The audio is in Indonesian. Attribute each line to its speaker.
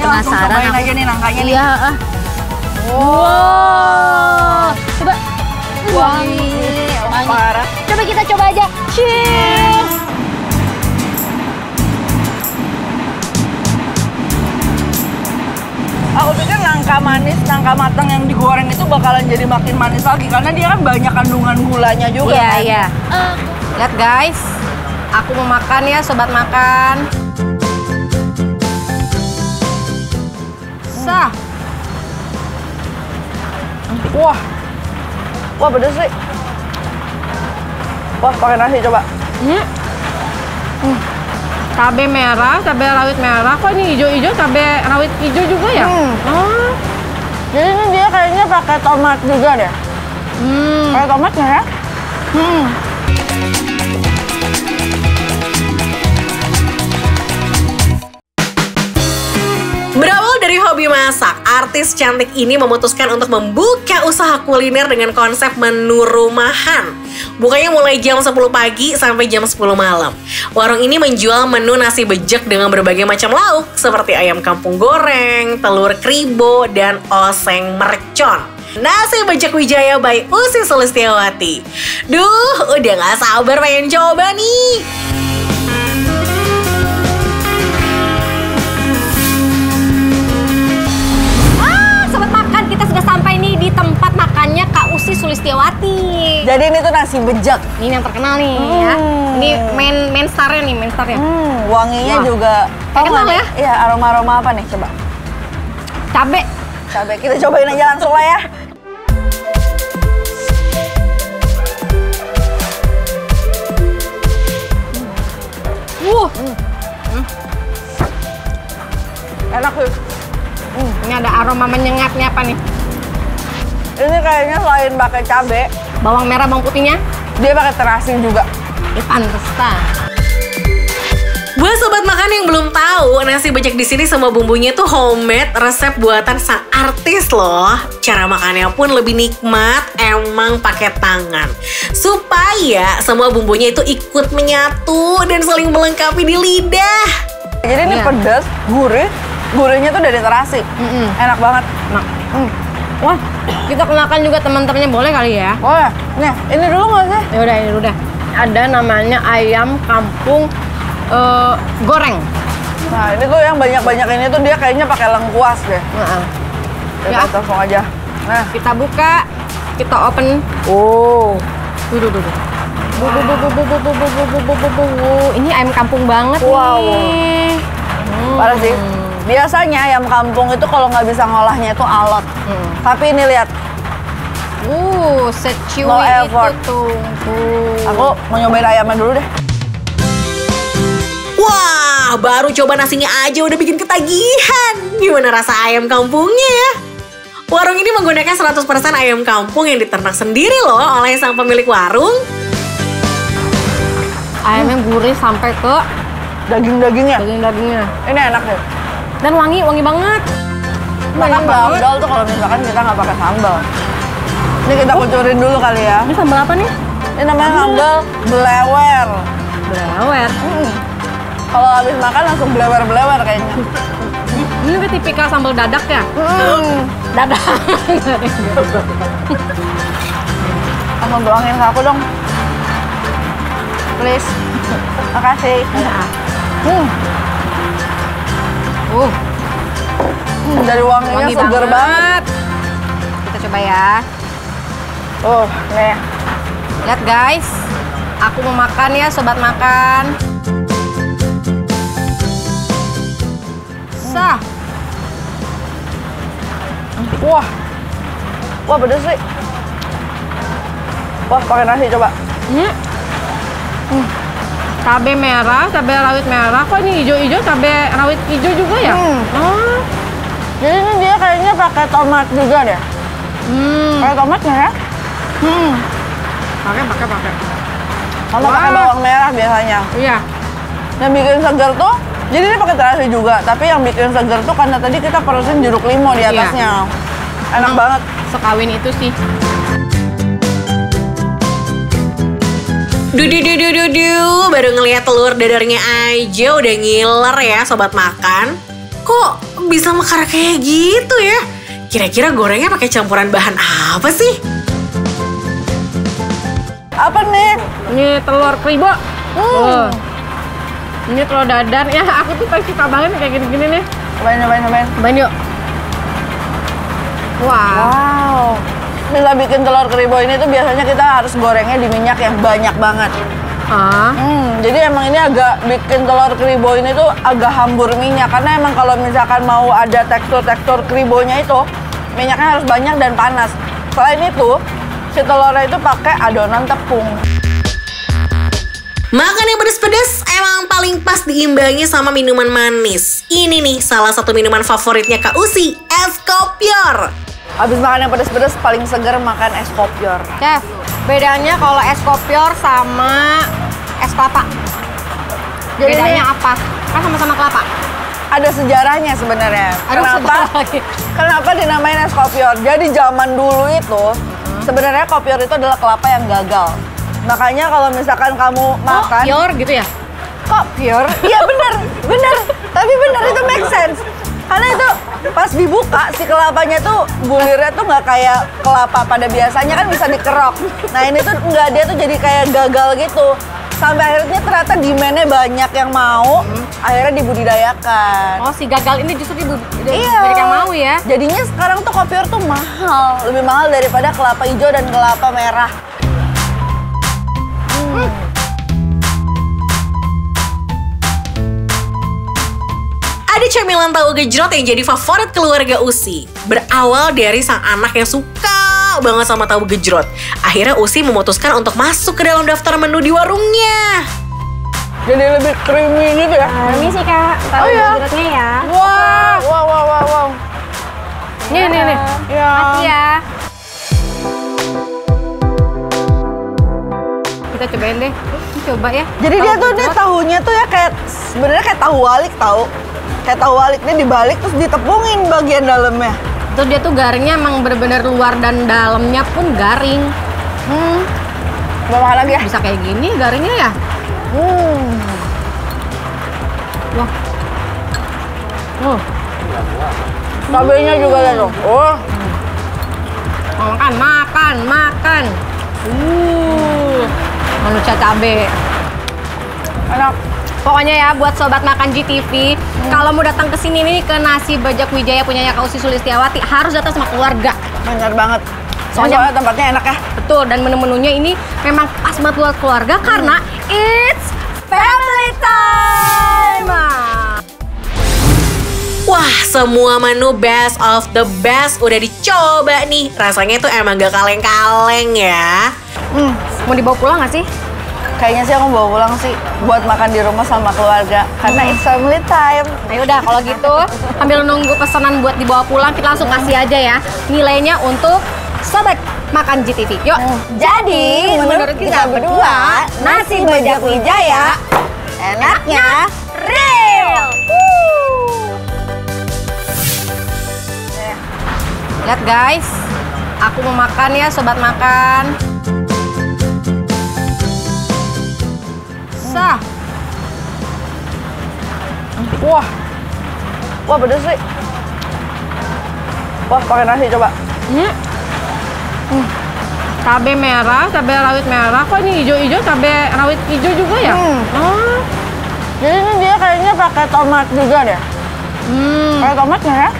Speaker 1: penasaran.
Speaker 2: Cobain aja nih nangkanya nih.
Speaker 1: Iya. Wow. Coba.
Speaker 2: Wangi. Parah.
Speaker 1: Coba kita coba aja. Cheers.
Speaker 2: Aku pikir nangka manis, nangka matang yang digoreng itu bakalan jadi makin manis lagi karena dia kan banyak kandungan gulanya juga.
Speaker 1: Iya,
Speaker 2: kan?
Speaker 1: iya. Lihat guys, aku mau makan ya, sobat makan. Sah.
Speaker 2: Wah, wah pedes sih. Wah, pakai nasi coba.
Speaker 1: Cabai merah, cabai rawit merah. Kok ini hijau-hijau, cabai rawit hijau juga ya?
Speaker 2: Jadi ini dia kayaknya pakai tomat juga deh. Pakai tomatnya ya?
Speaker 3: Berawal dari hobi masak, artis cantik ini memutuskan untuk membuka usaha kuliner dengan konsep menu rumahan. Bukanya mulai jam 10 pagi sampai jam 10 malam. Warung ini menjual menu nasi bejek dengan berbagai macam lauk seperti ayam kampung goreng, telur kribo, dan oseng mercon. Nasi bejek Wijaya by Ussy Sulistyawati. Duh, udah gak sabar pengen coba nih.
Speaker 1: Kita sudah sampai nih di tempat makannya Kak Ussy Sulistyawati.
Speaker 2: Jadi ini tuh nasi bejek.
Speaker 1: Ini yang terkenal nih ya. Ini main starnya nih, main starnya.
Speaker 2: Wanginya
Speaker 1: Wah.
Speaker 2: juga.
Speaker 1: Kenal ya?
Speaker 2: Iya, aroma-aroma apa nih coba?
Speaker 1: Cabe.
Speaker 2: Cabai, kita cobain aja langsung lah ya. Enak sih.
Speaker 1: Ini ada aroma menyengatnya apa nih?
Speaker 2: Ini kayaknya selain pakai cabai,
Speaker 1: Bawang merah, bawang putihnya?
Speaker 2: dia pakai terasi juga.
Speaker 1: Pantesan.
Speaker 3: Buat sobat makan yang belum tahu, nasi bejek di sini semua bumbunya tuh homemade, resep buatan sang artis loh. Cara makannya pun lebih nikmat, emang pakai tangan. Supaya semua bumbunya itu ikut menyatu dan saling melengkapi di lidah.
Speaker 2: Jadi ini
Speaker 1: Iya.
Speaker 2: pedas, gurih. Gurihnya tuh dari terasi. Enak banget.
Speaker 1: Nah, wah, kita kenalkan juga teman-temannya, boleh kali ya?
Speaker 2: Oh ya, nih ini dulu nggak sih?
Speaker 1: Ya udah, ini udah. Ada namanya ayam kampung goreng.
Speaker 2: Nah ini tuh yang banyak-banyak ini tuh dia kayaknya pakai lengkuas deh.
Speaker 1: Ya.
Speaker 2: Kita langsung aja. Nah,
Speaker 1: Kita buka, kita open.
Speaker 2: oh,
Speaker 1: Duh. Ini ayam kampung banget
Speaker 2: Wow.
Speaker 1: nih.
Speaker 2: parah sih. Biasanya ayam kampung itu kalau nggak bisa ngolahnya itu alot. Tapi ini lihat,
Speaker 1: Secuy
Speaker 2: No
Speaker 1: itu
Speaker 2: effort.
Speaker 1: tuh.
Speaker 2: aku mau nyobain ayamnya dulu deh.
Speaker 3: Wah, baru coba nasinya aja udah bikin ketagihan. Gimana rasa ayam kampungnya ya? Warung ini menggunakan 100% ayam kampung yang diternak sendiri loh oleh sang pemilik warung.
Speaker 1: Ayamnya gurih sampai ke
Speaker 2: Daging-dagingnya,
Speaker 1: daging-dagingnya.
Speaker 2: ini enak deh.
Speaker 1: Dan wangi banget.
Speaker 2: Bahkan
Speaker 1: Enak banget.
Speaker 2: sambal tuh kalau misalkan kita nggak pakai sambal. Ini kita kucurin dulu kali ya.
Speaker 1: Ini sambal apa nih?
Speaker 2: Ini namanya sambal belewer.
Speaker 1: Belawet.
Speaker 2: Kalau habis makan langsung belewer-belewer kayaknya.
Speaker 1: Ini kayak tipikal sambal dadak ya? Dadak.
Speaker 2: Langsung tuangin ke aku dong. Please. Makasih. Dari wanginya
Speaker 1: Wangi
Speaker 2: seger banget.
Speaker 1: Kita coba ya.
Speaker 2: Nih.
Speaker 1: Lihat guys. Aku mau makan ya, sobat makan. Sah.
Speaker 2: Wah. Wah, pedes sih. Wah, pakai nasi coba.
Speaker 1: Cabai merah, cabai rawit merah. Kok ini hijau-hijau, cabai rawit hijau juga ya?
Speaker 2: Jadi ini dia kayaknya pakai tomat juga deh. Pakai tomatnya ya?
Speaker 1: Pakai.
Speaker 2: Sama pakai bawang merah biasanya.
Speaker 1: Iya.
Speaker 2: Yang bikin seger tuh, jadi ini pakai terasi juga. Tapi yang bikin seger tuh karena tadi kita perusin jeruk limau di atasnya. Enak banget.
Speaker 1: Sekawin itu sih.
Speaker 3: Baru ngelihat telur dadarnya aja udah ngiler ya sobat makan. Kok kok bisa mekar kayak gitu ya? Kira-kira gorengnya pakai campuran bahan apa sih?
Speaker 2: Apa nih?
Speaker 1: Ini telur kribo. Ini telur dadar. Ya, aku tuh paling suka banget kayak gini-gini nih.
Speaker 2: Cobain.
Speaker 1: Cobain yuk. Wah.
Speaker 2: Wow. Bisa bikin telur kribo ini tuh biasanya kita harus gorengnya di minyak yang banyak banget. Jadi emang ini agak bikin telur kribo ini tuh agak hambur minyak. Karena emang kalau misalkan mau ada tekstur-tekstur kribonya itu, minyaknya harus banyak dan panas. Selain itu, si telurnya itu pakai adonan tepung.
Speaker 3: Makan yang pedas-pedas emang paling pas diimbangi sama minuman manis. Ini nih salah satu minuman favoritnya Kak Usi, es kopior.
Speaker 2: Habis makan yang pedas-pedas paling seger makan es kopior.
Speaker 1: Chef, bedanya kalau es kopior sama es kelapa.
Speaker 2: Jadi
Speaker 1: Bedanya apa? Kan sama-sama kelapa.
Speaker 2: Ada sejarahnya sebenarnya.
Speaker 1: Ada sejarah lagi.
Speaker 2: Kenapa dinamain es kopior? Jadi zaman dulu itu sebenarnya kopior itu adalah kelapa yang gagal. Makanya kalau misalkan kamu makan
Speaker 1: Kopior gitu ya?
Speaker 2: kopior, iya bener. Tapi bener itu make sense. Karena itu pas dibuka si kelapanya tuh bulirnya tuh nggak kayak kelapa pada biasanya kan bisa dikerok. Nah ini tuh nggak, dia tuh jadi kayak gagal gitu. Sampai akhirnya ternyata demand-nya banyak yang mau, akhirnya dibudidayakan.
Speaker 1: Oh, si gagal ini justru
Speaker 2: Iya.
Speaker 1: banyak yang mau ya?
Speaker 2: Jadinya sekarang tuh kopior tuh mahal, lebih mahal daripada kelapa hijau dan kelapa merah.
Speaker 3: Ada camilan tahu gejrot yang jadi favorit keluarga Usi. Berawal dari sang anak yang suka banget sama tahu gejrot. Akhirnya Usi memutuskan untuk masuk ke dalam daftar menu di warungnya.
Speaker 2: Jadi lebih creamy gitu ya.
Speaker 1: Ini sih Kak, tahu gejrotnya ya.
Speaker 2: Wow.
Speaker 1: Nih.
Speaker 2: Ya.
Speaker 1: Makasih ya. Kita cobain deh. Coba ya.
Speaker 2: Jadi dia tuh nih tahunya tuh ya kayak sebenarnya kayak tahu walik tahu. Kayak tahu walik dia dibalik terus ditepungin bagian dalamnya.
Speaker 1: Terus dia tuh garingnya emang bener-bener luar dan dalamnya pun garing.
Speaker 2: Mau makan lagi ya?
Speaker 1: Bisa kayak gini garingnya ya? Wah.
Speaker 2: Cabenya juga ada tuh.
Speaker 1: Makan. Manusia cabe.
Speaker 2: Enak.
Speaker 1: Pokoknya ya buat sobat makan GTV, kalau mau datang ke sini nih ke Nasi Bajak Wijaya punyanya Kak Usi Sulistiawati harus datang sama keluarga.
Speaker 2: Bener banget.
Speaker 1: Soalnya
Speaker 2: tempatnya enak ya.
Speaker 1: Betul, dan menu-menunya ini memang pas banget buat keluarga karena it's family time.
Speaker 3: Wah, semua menu best of the best udah dicoba nih. Rasanya tuh emang gak kaleng-kaleng ya.
Speaker 1: Mau dibawa pulang nggak sih?
Speaker 2: Kayaknya sih aku bawa pulang sih buat makan di rumah sama keluarga karena it's family time.
Speaker 1: Nah udah kalau gitu sambil nunggu pesanan buat dibawa pulang kita langsung kasih aja ya nilainya untuk sobat makan GTV. Yuk.
Speaker 2: Jadi menurut kita berdua Nasi Bajak Wijaya enaknya real.
Speaker 1: Lihat guys, aku mau makan ya sobat makan.
Speaker 2: Wah pedes sih. Wah pakai nasi coba.
Speaker 1: Cabe merah, cabe rawit merah. Kok ini hijau-hijau, cabe rawit hijau juga ya?
Speaker 2: Jadi ini dia kayaknya pakai tomat juga deh. Kayak tomatnya ya.